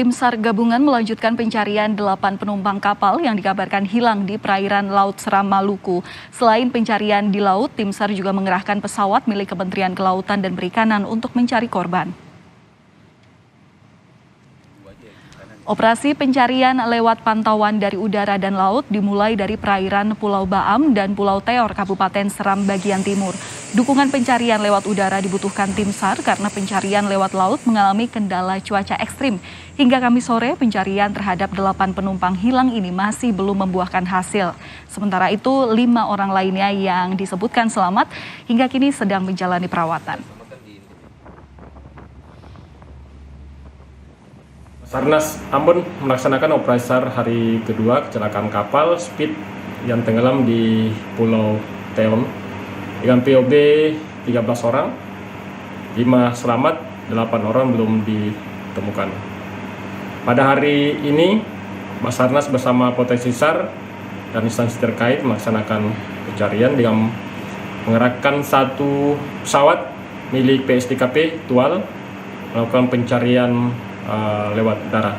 Tim SAR gabungan melanjutkan pencarian 8 penumpang kapal yang dikabarkan hilang di perairan Laut Seram Maluku. Selain pencarian di laut, tim SAR juga mengerahkan pesawat milik Kementerian Kelautan dan Perikanan untuk mencari korban. Operasi pencarian lewat pantauan dari udara dan laut dimulai dari perairan Pulau Baam dan Pulau Teor, Kabupaten Seram bagian timur. Dukungan pencarian lewat udara dibutuhkan tim SAR karena pencarian lewat laut mengalami kendala cuaca ekstrim. Hingga Kamis sore, pencarian terhadap 8 penumpang hilang ini masih belum membuahkan hasil. Sementara itu, 5 orang lainnya yang disebutkan selamat hingga kini sedang menjalani perawatan. Basarnas Ambon melaksanakan operasi SAR hari kedua kecelakaan kapal Speed yang tenggelam di Pulau Teon dengan POB 13 orang, 5 selamat, 8 orang belum ditemukan. Pada hari ini, Basarnas bersama potensi SAR dan instansi terkait melaksanakan pencarian dengan mengerahkan 1 pesawat milik PSDKP Tual melakukan pencarian lewat darat.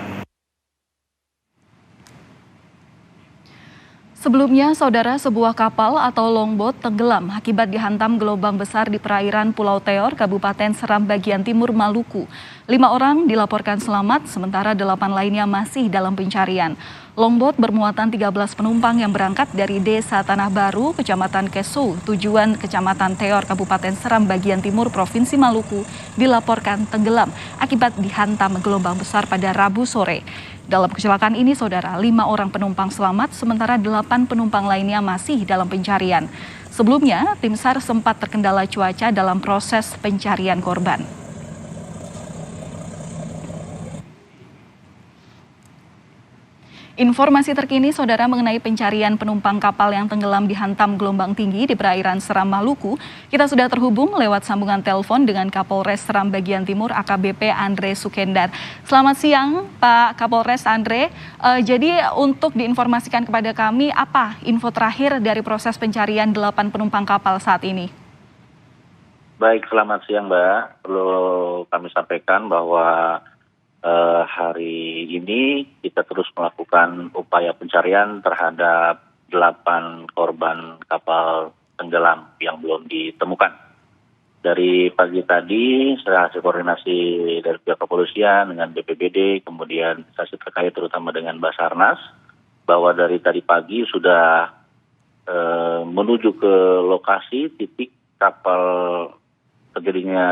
Sebelumnya, saudara, sebuah kapal atau longboat tenggelam akibat dihantam gelombang besar di perairan Pulau Teor, Kabupaten Seram bagian timur Maluku. 5 orang dilaporkan selamat, sementara 8 lainnya masih dalam pencarian. Longboat bermuatan 13 penumpang yang berangkat dari Desa Tanah Baru, Kecamatan Kesu, tujuan Kecamatan Teor, Kabupaten Seram bagian timur Provinsi Maluku, dilaporkan tenggelam akibat dihantam gelombang besar pada Rabu sore. Dalam kecelakaan ini, saudara, 5 orang penumpang selamat, sementara 8 penumpang lainnya masih dalam pencarian. Sebelumnya, tim SAR sempat terkendala cuaca dalam proses pencarian korban. Informasi terkini, saudara, mengenai pencarian penumpang kapal yang tenggelam dihantam gelombang tinggi di perairan Seram Maluku. Kita sudah terhubung lewat sambungan telepon dengan Kapolres Seram bagian timur AKBP Andre Sukendar. Selamat siang, Pak Kapolres Andre. Jadi untuk diinformasikan kepada kami, apa info terakhir dari proses pencarian 8 penumpang kapal saat ini? Baik, selamat siang, Mbak. Perlu kami sampaikan bahwa hari ini kita terus melakukan upaya pencarian terhadap 8 korban kapal tenggelam yang belum ditemukan. Dari pagi tadi, hasil koordinasi dari pihak kepolisian dengan BPBD, kemudian instansi terkait terutama dengan Basarnas, bahwa dari tadi pagi sudah menuju ke lokasi titik kapal terjadinya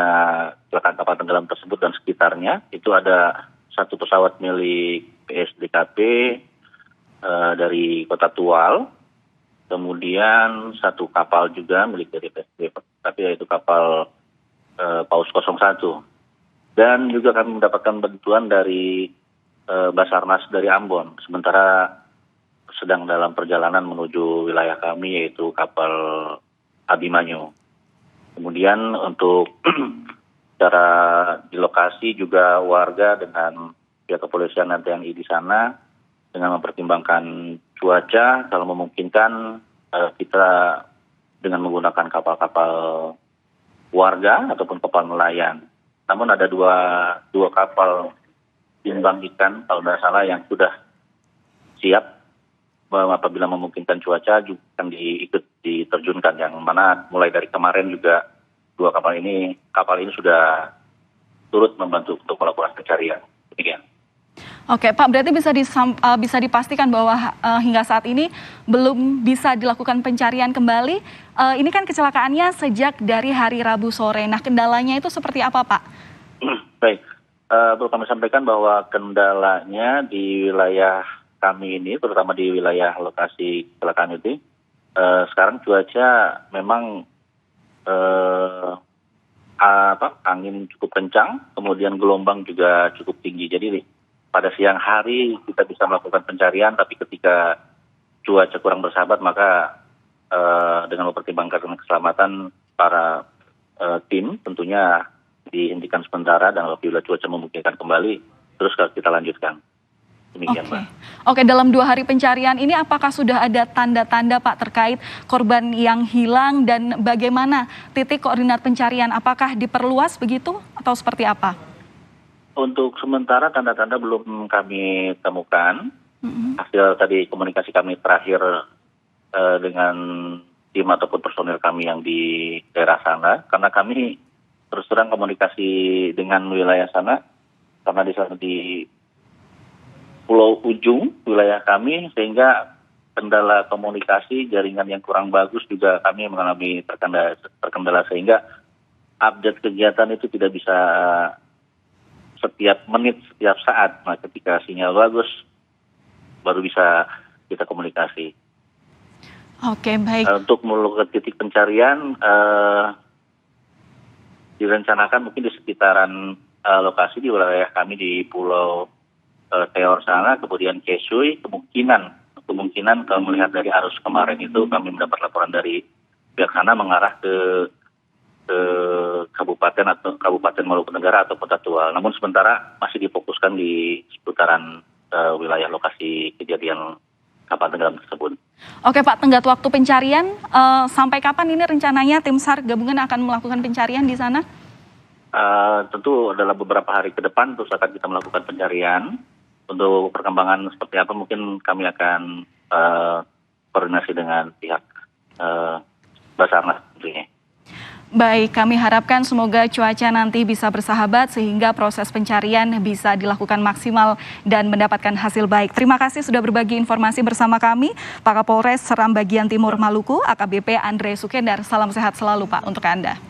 kecelakaan kapal tenggelam tersebut dan sekitarnya. Itu ada 1 pesawat milik PSDKP dari Kota Tual, kemudian 1 kapal juga milik dari PSDKP, yaitu kapal Paus 01. Dan juga kami mendapatkan bantuan dari Basarnas dari Ambon, sementara sedang dalam perjalanan menuju wilayah kami, yaitu kapal Abimanyu. Kemudian untuk secara di lokasi juga warga dengan pihak kepolisian dan TNI di sana dengan mempertimbangkan cuaca, kalau memungkinkan kita dengan menggunakan kapal-kapal warga ataupun kapal nelayan. Namun ada dua kapal timbang ikan kalau tidak salah yang sudah siap apabila memungkinkan cuaca juga akan ikut diterjunkan, yang mana mulai dari kemarin juga 2 kapal ini sudah turut membantu untuk melakukan pencarian. Demikian. Oke, Pak, berarti bisa dipastikan bahwa hingga saat ini belum bisa dilakukan pencarian kembali. Ini kan kecelakaannya sejak dari hari Rabu sore. Nah, kendalanya itu seperti apa, Pak? Baik, perlu kami sampaikan bahwa kendalanya di wilayah kami ini, terutama di wilayah lokasi kecelakaan itu, sekarang cuaca memang angin cukup kencang, kemudian gelombang juga cukup tinggi. Jadi pada siang hari kita bisa melakukan pencarian, tapi ketika cuaca kurang bersahabat, maka dengan mempertimbangkan keselamatan para tim, tentunya dihentikan sementara, dan apabila cuaca memungkinkan kembali, terus kita lanjutkan. Demikian, Mbak. Oke, dalam 2 hari pencarian ini apakah sudah ada tanda-tanda, Pak, terkait korban yang hilang dan bagaimana titik koordinat pencarian? Apakah diperluas begitu atau seperti apa? Untuk sementara tanda-tanda belum kami temukan. Hasil tadi komunikasi kami terakhir dengan tim ataupun personil kami yang di daerah sana, karena kami terus terang komunikasi dengan wilayah sana, karena di sana di pulau ujung wilayah kami, sehingga kendala komunikasi, jaringan yang kurang bagus juga kami mengalami terkendala sehingga update kegiatan itu tidak bisa setiap menit, setiap saat. Nah, ketika sinyal bagus, baru bisa kita komunikasi. Oke, baik. Untuk melakukan titik pencarian, direncanakan mungkin di sekitaran lokasi di wilayah kami di Pulau Teor sana, kemudian Kesui, kemungkinan kalau melihat dari arus kemarin itu kami mendapat laporan dari pihak sana mengarah ke Kabupaten Maluku Tenggara atau Kota Tua. Namun sementara masih difokuskan di seputaran wilayah lokasi kejadian kapal tenggelam tersebut. Oke Pak, tenggat waktu pencarian sampai kapan ini rencananya tim SAR gabungan akan melakukan pencarian di sana? Tentu adalah beberapa hari ke depan terus akan kita melakukan pencarian. Untuk perkembangan seperti apa mungkin kami akan koordinasi dengan pihak Basarnas tentunya. Baik, kami harapkan semoga cuaca nanti bisa bersahabat sehingga proses pencarian bisa dilakukan maksimal dan mendapatkan hasil baik. Terima kasih sudah berbagi informasi bersama kami, Pak Kapolres Seram Bagian Timur Maluku, AKBP Andre Sukendar. Salam sehat selalu Pak untuk Anda.